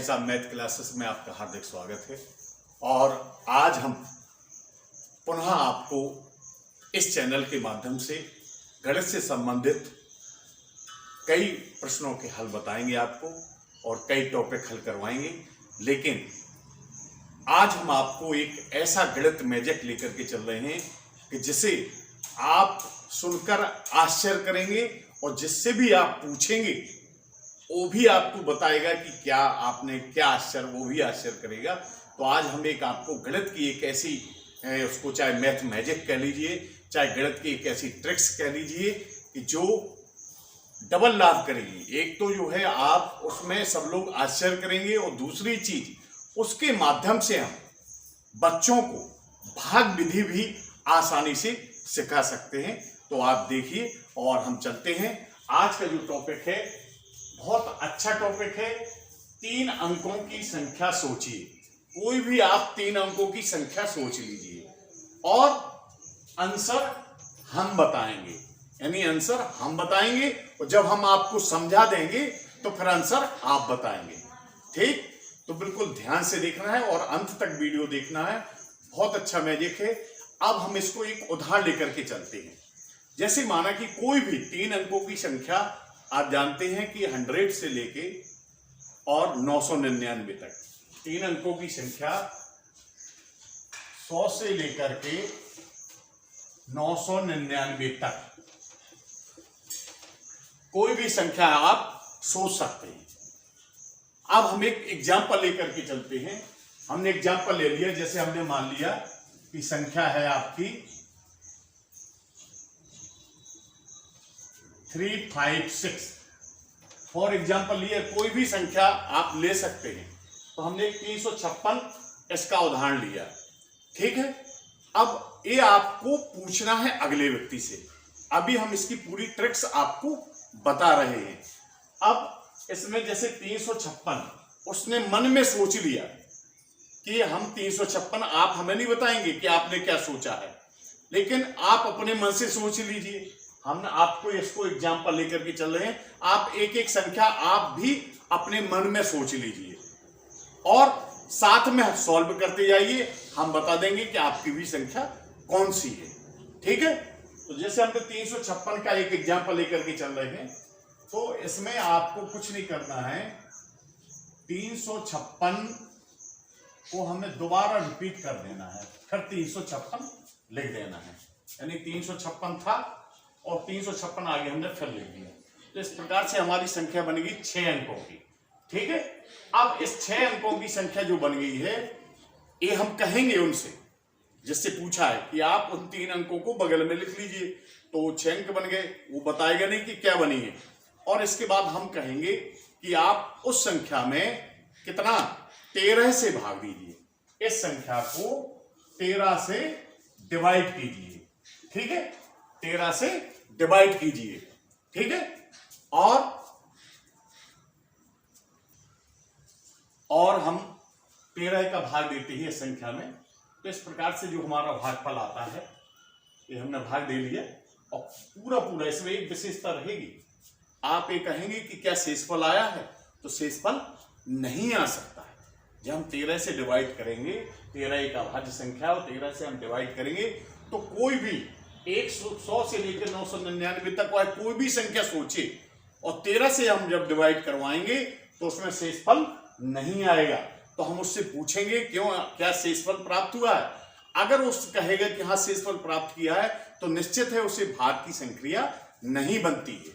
भाई साहब math classes में आपका हार्दिक स्वागत है। और आज हम पुनः आपको इस चैनल के माध्यम से गणित से संबंधित कई प्रश्नों के हल बताएंगे आपको और कई टॉपिक हल करवाएंगे। लेकिन आज हम आपको एक ऐसा गणित मैजिक लेकर के चल रहे हैं कि जिसे आप सुनकर आश्चर्य करेंगे और जिससे भी आप पूछेंगे वो भी आपको बताएगा कि क्या आपने क्या आश्चर्य, वो भी आश्चर्य करेगा। तो आज हम एक आपको गणित की एक ऐसी उसको चाहे मैथ मैजिक कह लीजिए, चाहे गणित की एक ऐसी ट्रिक्स कह लीजिए कि जो डबल लाभ करेगी। एक तो जो है आप उसमें सब लोग आश्चर्य करेंगे और दूसरी चीज उसके माध्यम से हम बच्चों को भाग विधि भी आसानी से सिखा सकते हैं। तो आप देखिए और हम चलते हैं। आज का जो टॉपिक है बहुत अच्छा टॉपिक है। 3 अंकों की संख्या सोचिए। कोई भी आप 3 अंकों की संख्या सोच लीजिए और आंसर हम बताएंगे, यानी आंसर हम बताएंगे और जब हम आपको समझा देंगे तो फिर आंसर आप बताएंगे। ठीक, तो बिल्कुल ध्यान से देखना है और अंत तक वीडियो देखना है। बहुत अच्छा मैजिक है। अब हम इसको एक उदाहरण लेकर के चलते हैं। जैसे माना कि कोई भी 3 अंकों की संख्या, आप जानते हैं कि 100 से लेके और 999 तक 3 अंकों की संख्या 100 से लेकर के 999 तक कोई भी संख्या आप सोच सकते हैं। अब हम एक एग्जाम्पल लेकर के चलते हैं। हमने एग्जाम्पल ले लिया, जैसे हमने मान लिया कि संख्या है आपकी 356 फॉर एग्जाम्पल लिए। कोई भी संख्या आप ले सकते हैं। तो हमने 356 इसका उदाहरण लिया, ठीक है। अब ये आपको पूछना है अगले व्यक्ति से। अभी हम इसकी पूरी ट्रिक्स आपको बता रहे हैं। अब इसमें जैसे 356 उसने मन में सोच लिया कि हम 356, आप हमें नहीं बताएंगे कि आपने क्या सोचा है, लेकिन आप अपने मन से सोच लीजिए। हम आपको इसको एग्जाम्पल लेकर के चल रहे हैं। आप एक एक संख्या आप भी अपने मन में सोच लीजिए और साथ में सॉल्व करते जाइए। हम बता देंगे कि आपकी भी संख्या कौन सी है, ठीक है। तो जैसे हमने 356 का एक एग्जाम्पल लेकर के चल रहे हैं, तो इसमें आपको कुछ नहीं करना है। 356 को हमें दोबारा रिपीट कर देना है, फिर 356 लिख देना है। यानी 356 था और 356 आगे हमने फिर लिख दिया। तो इस प्रकार से हमारी संख्या बन गई 6 अंकों की, ठीक है। अब इस 6 अंकों की संख्या जो बन गई है, ये हम कहेंगे उनसे जिससे पूछा है कि आप उन 3 अंकों को बगल में लिख लीजिए। तो 6 अंक बन गए, वो बताएगा नहीं कि क्या बनी है। और इसके बाद हम कहेंगे कि आप उस संख्या में कितना 13 से भाग दीजिए। इस संख्या को 13 से डिवाइड कीजिए, ठीक है। 13 से डिवाइड कीजिए, ठीक है। और हम 13 का भाग देते हैं इस संख्या में। तो इस प्रकार से जो हमारा भागफल आता है, ये हमने भाग दे लिया और पूरा इसमें एक विशेषता रहेगी। आप ये कहेंगे कि क्या शेषफल आया है, तो शेषफल नहीं आ सकता है। जब हम 13 से डिवाइड करेंगे, 13 एक अभाज्य संख्या और 13 से हम डिवाइड करेंगे, तो कोई भी 100 से लेकर 999 तक कोई भी संख्या सोचे और 13 से हम जब डिवाइड करवाएंगे तो उसमें शेषफल नहीं आएगा। तो हम उससे पूछेंगे क्यों, क्या शेषफल प्राप्त हुआ है। अगर उस कहेगा कि हाँ शेषफल प्राप्त किया है, तो निश्चित है उसे भाग की संक्रिया नहीं बनती है।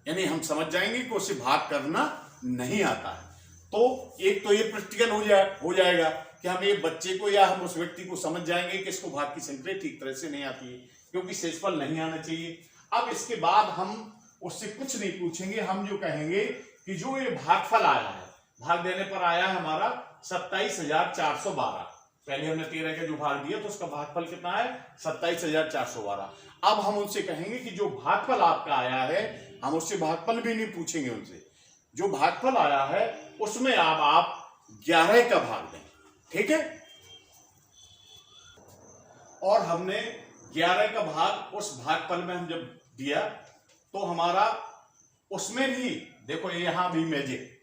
यानी हम समझ जाएंगे कि उसे भाग करना नहीं आता है। तो एक तो ये प्रैक्टिकल हो जाएगा कि हम एक बच्चे को या हम उस व्यक्ति को समझ जाएंगे कि इसको भाग की संक्रिया ठीक तरह से नहीं आती है, क्योंकि शेषफल नहीं आना चाहिए। अब इसके बाद हम उससे कुछ नहीं पूछेंगे। हम जो कहेंगे कि जो ये भागफल आया है, भाग देने पर आया है हमारा 27,412। पहले हमने 13 का जो भाग दिया तो उसका भागफल कितना है, 27,412। अब हम उनसे कहेंगे कि जो भागफल आपका आया है, हम उससे भागफल भी नहीं पूछेंगे उनसे। जो भागफल आया है उसमें आप 11 का भाग दें, ठीक है। और हमने 11 का भाग उस भागफल में हम जब दिया तो हमारा उसमें भी देखो, यहां भी मैजिक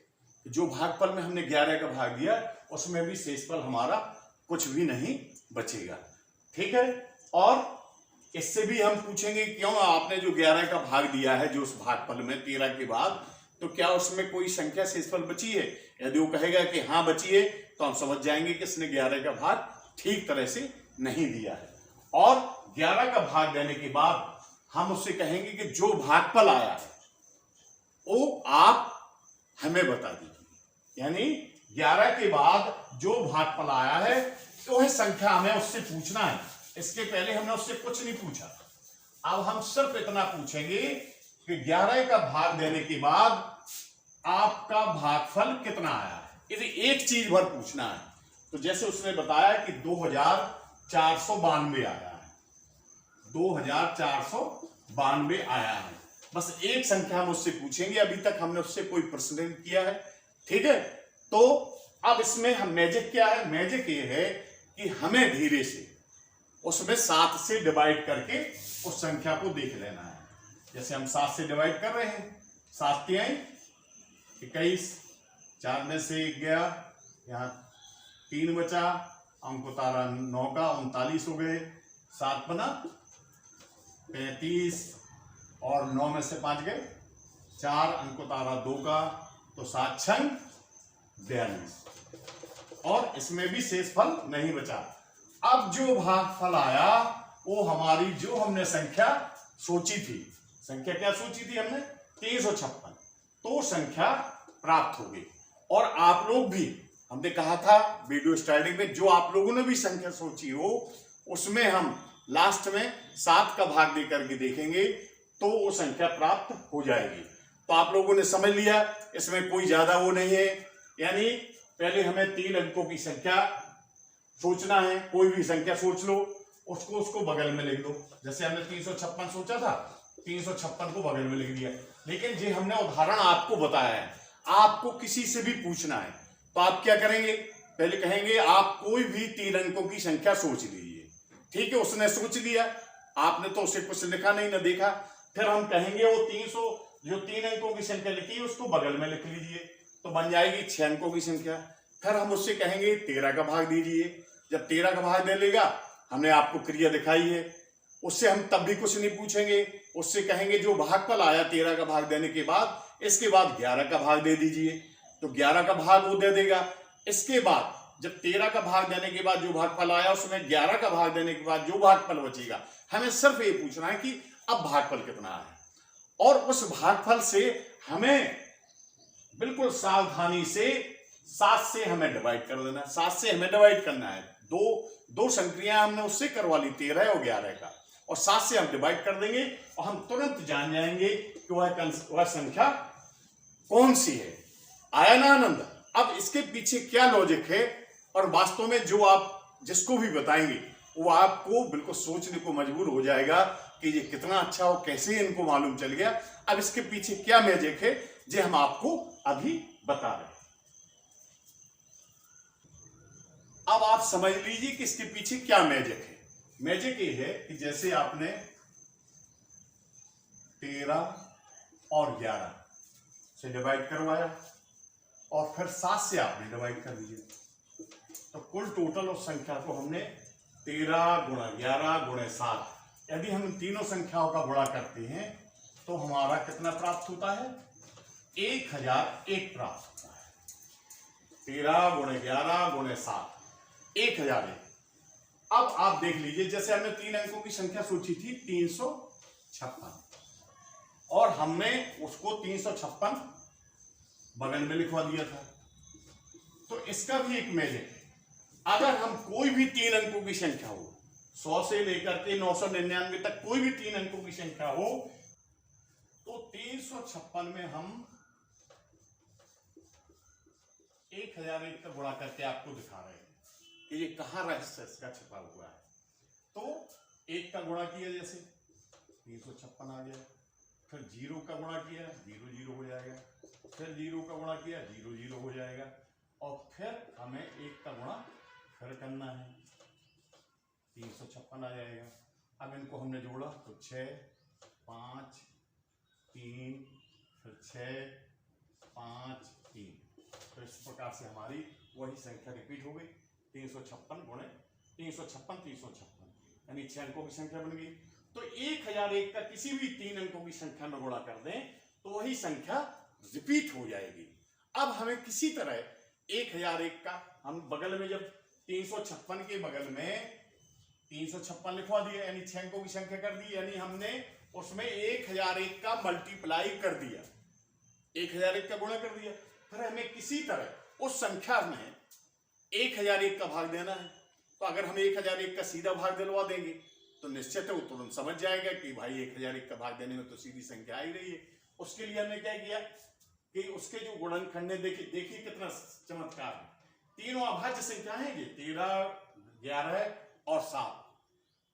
जो भागफल में हमने 11 का भाग दिया उसमें भी शेषफल हमारा कुछ भी नहीं बचेगा। ठीक है, और इससे भी हम पूछेंगे क्यों आपने जो 11 का भाग दिया है जो उस भागफल में 13 के बाद, तो क्या उसमें कोई संख्या शेषफल बची है? यदि वो कहेगा कि हाँ बची है तो हम समझ जाएंगे कि इसने 11 का भाग ठीक तरह से नहीं दिया है। और 11 का भाग देने के बाद हम उससे कहेंगे कि जो भागफल आया है वो आप हमें बता दीजिए। यानी 11 के बाद जो भागफल आया है तो वह संख्या हमें उससे पूछना है। इसके पहले हमने उससे कुछ नहीं पूछा। अब हम सिर्फ इतना पूछेंगे कि 11 का भाग देने के बाद आपका भागफल कितना आया है, यदि एक चीज भर पूछना है। तो जैसे उसने बताया कि 2492 आया है, 2492 आया है, बस एक संख्या हम उससे पूछेंगे। अभी तक हमने उससे कोई प्रश्न नहीं किया है। ठीक है, तो अब इसमें हम मैजिक क्या है? मैजिक ये है कि हमें धीरे से उसमें 7 से डिवाइड करके उस संख्या को देख लेना है। जैसे हम 7 से डिवाइड कर रहे हैं, 7 के 21, 4 में से 1 गया, यहाँ 3 बचा, अंक उतारा 9 का, 39 हो गए, 7 बना 35 और 9 में से 5 गए, 4 अंक उतारा 2 का, तो 7 छंग 42 और इसमें भी शेषफल नहीं बचा। अब जो भागफल आया वो हमारी जो हमने संख्या सोची थी, संख्या क्या सोची थी हमने? 356, तो संख्या प्राप्त हो गई। और आप लोग भी, हमने कहा था वीडियो स्टार्टिंग में, जो आप लोगों ने भी संख्या सोची हो उसमें हम लास्ट में 7 का भाग दे करके देखेंगे तो वो संख्या प्राप्त हो जाएगी। तो आप लोगों ने समझ लिया, इसमें कोई ज्यादा वो नहीं है। यानी पहले हमें 3 अंकों की संख्या सोचना है। कोई भी संख्या सोच लो, उसको बगल में लिख दो। जैसे हमने 356 सोचा था, 356 को बगल में लिख दिया। लेकिन जो हमने उदाहरण आपको बताया है, आपको किसी से भी पूछना है तो आप क्या करेंगे? पहले कहेंगे आप कोई भी 3 अंकों की संख्या सोच लीजिए। ठीक है, उसने सोच लिया, आपने तो उसे कुछ लिखा नहीं ना देखा। फिर हम कहेंगे वो 300 जो 3 अंकों की संख्या लिखी है उसको बगल में लिख लीजिए, तो बन जाएगी 6 अंकों की संख्या। फिर हम उससे कहेंगे 13 का भाग दीजिए। जब 13 का भाग दे लेगा, हमने आपको क्रिया दिखाई है, उससे हम तब भी कुछ नहीं पूछेंगे। उससे कहेंगे जो भागफल आया 13 का भाग देने के बाद, इसके बाद 11 का भाग दे दीजिए, तो 11 का भाग वो दे देगा। इसके बाद जब 13 का भाग देने के बाद जो भागफल आया उसमें 11 का भाग देने के बाद जो भागफल बचेगा, हमें सिर्फ ये पूछना है कि अब भागफल कितना है। और उस भागफल से हमें बिल्कुल सावधानी से 7 से हमें डिवाइड कर देना है। 7 से हमें डिवाइड करना है। दो संक्रिया हमने उससे करवा ली, 13 और 11 का, और 7 से हम डिवाइड कर देंगे और हम तुरंत जान जाएंगे कि वह संख्या कौन सी है। आया ना आनंद? अब इसके पीछे क्या लॉजिक है, और वास्तव में जो आप जिसको भी बताएंगे वो आपको बिल्कुल सोचने को मजबूर हो जाएगा कि ये कितना अच्छा हो, कैसे इनको मालूम चल गया। अब इसके पीछे क्या मैजिक है जो हम आपको अभी बता रहे हैं। अब आप समझ लीजिए कि इसके पीछे क्या मैजिक है। मैजिक ये है कि जैसे आपने 13 और 11 से डिवाइड करवाया और फिर 7 से आपने डिवाइड कर दिया, तो कुल टोटल उस संख्या को हमने 13 गुणा 11 गुणे 7, यदि हम तीनों संख्याओं का गुणा करते हैं तो हमारा कितना प्राप्त होता है? 1001 प्राप्त होता है। 13 गुणे 11 गुणे 7, 1001। अब आप देख लीजिए, जैसे हमने 3 अंकों की संख्या सोची थी 356, और हमने उसको 356 बगल में लिखवा दिया था। तो इसका भी एक मैजिक है। अगर हम कोई भी 3 अंकों की संख्या हो, 100 से लेकर के 999 तक कोई भी 3 अंकों की संख्या हो, तो 356 में हम 1001 का गुणा करके आपको दिखा रहे हैं कि ये कहां रहस्य इसका छिपा हुआ है। तो 1 का गुणा किया, जैसे 356 आ गया, फिर 0 का गुणा किया, 0 0 हो जाएगा, फिर 0 का गुणा किया, 0 0 हो जाएगा, और फिर हमें 1 का गुणा फिर करना है, 356 आ जाएगा। अब इनको हमने जोड़ा तो 6 5 3, फिर 6 5 3, तो इस प्रकार से हमारी वही संख्या रिपीट हो गई, 356 गुणे 356 356, यानी 6 अंकों की संख्या बन गई। तो 1001 का किसी भी 3 अंकों की संख्या में गुणा कर दें तो वही संख्या रिपीट हो जाएगी। अब हमें किसी तरह 1001 का हम बगल में जब 356 के बगल में 356 लिखवा दिया, यानी 6 अंकों की संख्या कर दी, यानी हमने उसमें 1001 का मल्टीप्लाई कर दिया, 1001 का गुणा कर दिया। फिर हमें किसी तरह उस संख्या में 1001 का भाग देना है। तो अगर हम 1001 का सीधा भाग दिलवा देंगे तो निश्चित है वो तुरंत समझ जाएगा कि भाई 1001 का भाग देने में तो सीधी संख्या आ ही रही है। उसके लिए हमने क्या किया कि उसके जो गुणनखंड है, देखिए कितना चमत्कार है। तीनों अभाज्य संख्या है ये 13, 11 और 7।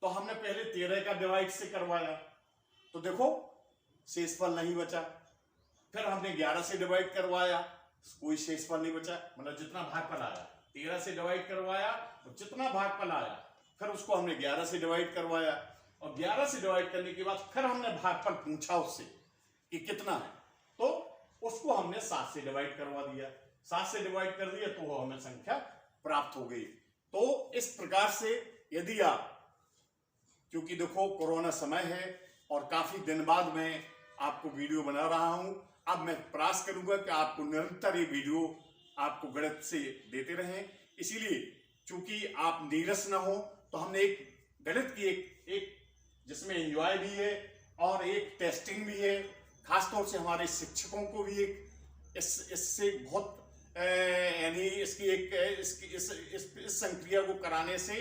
तो हमने पहले 13 का डिवाइड से करवाया तो देखो शेषफल नहीं बचा। फिर हमने 11 से डिवाइड करवाया, कोई शेषफल नहीं बचा, मतलब जितना भागफल आया 13 से डिवाइड करवाया और जितना भागफल आया फिर उसको हमने 11 से डिवाइड करवाया, और 11 से डिवाइड करने के बाद फिर हमने भागफल पूछा उससे कि कितना है, तो उसको हमने 7 से डिवाइड करवा दिया। 7 से डिवाइड कर दिया तो वो हमें संख्या प्राप्त हो गई। तो इस प्रकार से यदि आप, क्योंकि देखो कोरोना समय है और काफी दिन बाद मैं आपको वीडियो बना रहा हूं, अब मैं प्रयास करूंगा कि आपको निरंतर ये वीडियो आपको गणित से देते रहें। इसीलिए चूंकि आप नीरस ना हो तो हमने एक गणित की एक जिसमें एंजॉय भी है और एक टेस्टिंग भी है। खासतौर से हमारे शिक्षकों को भी एक इससे बहुत यानी इसकी एक इस संक्रिया को कराने से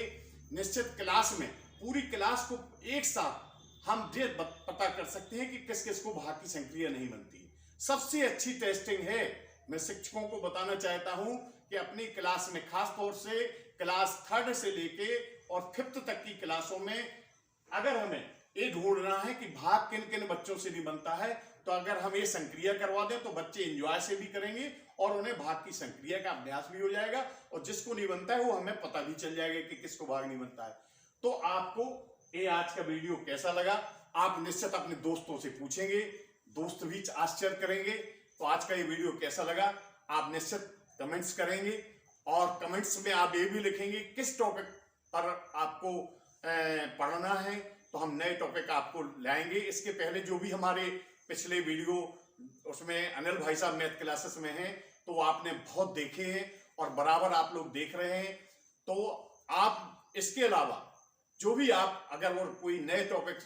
निश्चित क्लास में पूरी क्लास को एक साथ हम ये पता कर सकते हैं कि किस किस को भाग की संक्रिया नहीं बनती। सबसे अच्छी टेस्टिंग है। मैं शिक्षकों को बताना चाहता हूं कि अपनी क्लास में, खास तौर से क्लास 3rd से लेके और 5th तक की क्लासों में, अगर हमें ये ढूंढना है कि भाग किन किन बच्चों से नहीं बनता है, तो अगर हम ये संक्रिया करवा दें तो बच्चे एंजॉय से भी करेंगे और उन्हें भाग की संक्रिया का अभ्यास भी हो जाएगा, और जिसको नहीं बनता है वो हमें पता भी चल जाएगा कि किसको भाग नहीं बनता है। तो आपको ये आज का वीडियो कैसा लगा आप निश्चित अपने दोस्तों से पूछेंगे, दोस्त भी आश्चर्य करेंगे। तो आज का ये वीडियो कैसा लगा आप निश्चित कमेंट्स करेंगे, और कमेंट्स में आप ये भी लिखेंगे किस टॉपिक पर आपको पढ़ना है, तो हम नए टॉपिक आपको लाएंगे। इसके पहले जो भी हमारे पिछले वीडियो उसमें अनिल भाई साहब मैथ क्लासेस में हैं, तो आपने बहुत देखे हैं और बराबर आप लोग देख रहे हैं। तो आप इसके अलावा जो भी आप अगर वो कोई नए टॉपिक,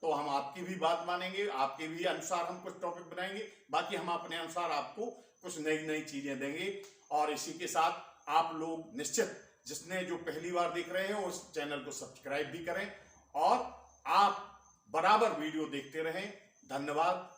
तो हम आपकी भी बात मानेंगे, आपके भी अनुसार हम कुछ टॉपिक बनाएंगे, बाकी हम अपने अनुसार आपको कुछ नई नई चीजें देंगे। और इसी के साथ आप लोग निश्चित, जिसने जो पहली बार देख रहे हैं उस चैनल को सब्सक्राइब भी करें और आप बराबर वीडियो देखते रहें। धन्यवाद।